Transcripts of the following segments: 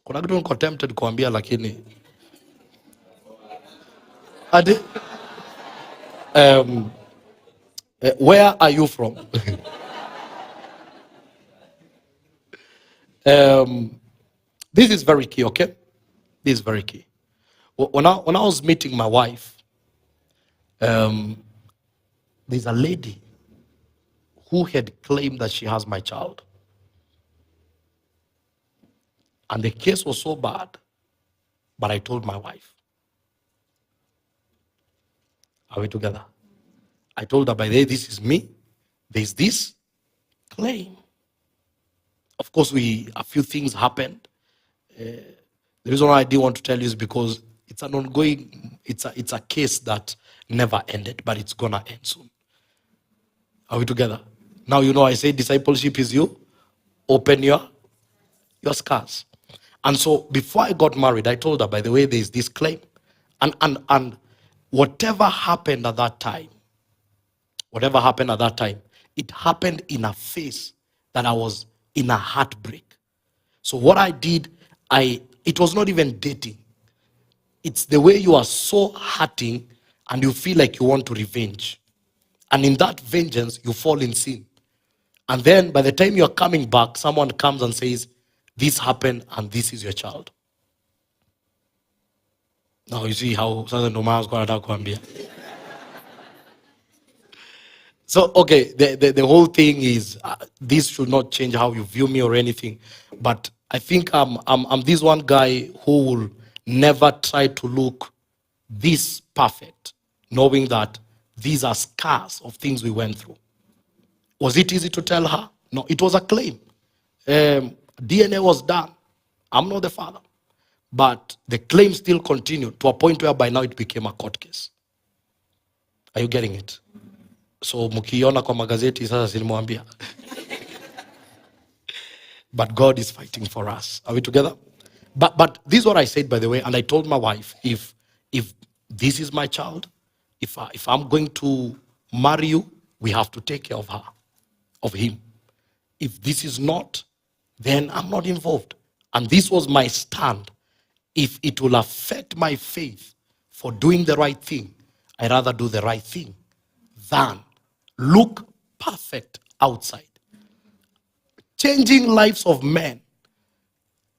Kuna kitu niko tempted kuambia lakini adi where are you from? This is very key, okay? This is very key. When I was meeting my wife, there's a lady who had claimed that she has my child. And the case was so bad, but I told my wife. Are we together? I told her, by the way, this is me. There's this claim. Of course, a few things happened. The reason why I didn't want to tell you is because it's an ongoing, it's a case that never ended, but it's gonna end soon. Are we together? Now you know I say discipleship is you. Open your scars. And so before I got married, I told her, by the way, there's this claim. And whatever happened at that time, it happened in a phase that I was in a heartbreak. So what I did, it was not even dating. It's the way you are so hurting and you feel like you want to revenge. And in that vengeance, you fall in sin. And then by the time you're coming back, someone comes and says, this happened and this is your child. Now you see how Sasa ndo maana nataka kuambia. So, okay, the whole thing is, this should not change how you view me or anything. But I think I'm this one guy who will never try to look this perfect, knowing that these are scars of things we went through. Was it easy to tell her? No, it was a claim. DNA was done. I'm not the father. But the claim still continued to a point where by now it became a court case. Are you getting it? So mukiona kwa magazeti sasa sinimwambia. But God is fighting for us. Are we together? But this is what I said, by the way, and I told my wife, if this is my child, if I'm going to marry you, we have to take care of her, of him. If this is not, then I'm not involved. And this was my stand. If it will affect my faith for doing the right thing, I'd rather do the right thing than look perfect outside. Changing lives of men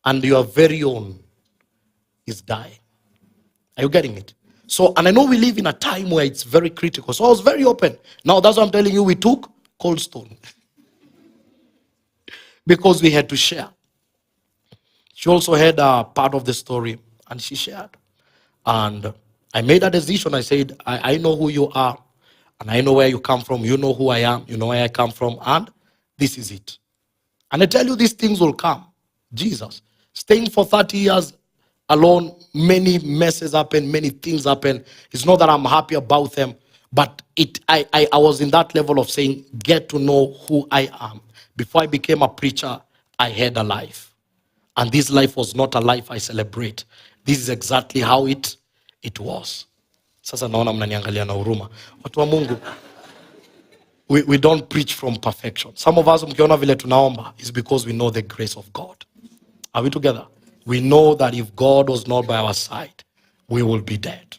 and your very own is dying. Are you getting it? So, and I know we live in a time where it's very critical. So I was very open. Now that's what I'm telling you, we took Cold Stone. Because we had to share. She also had a part of the story and she shared. And I made a decision. I said, I know who you are and I know where you come from. You know who I am. You know where I come from. And this is it. And I tell you, these things will come. Jesus. Staying for 30 years alone, many messes happen, many things happen. It's not that I'm happy about them, but I was in that level of saying, get to know who I am. Before I became a preacher, I had a life. And this life was not a life I celebrate. This is exactly how it was. Sasa naona mnaniangalia na huruma. Watu wa Mungu, we don't preach from perfection. Some of us mkiona vile tunaomba is because we know the grace of God. Are we together? We know that if God was not by our side, we will be dead.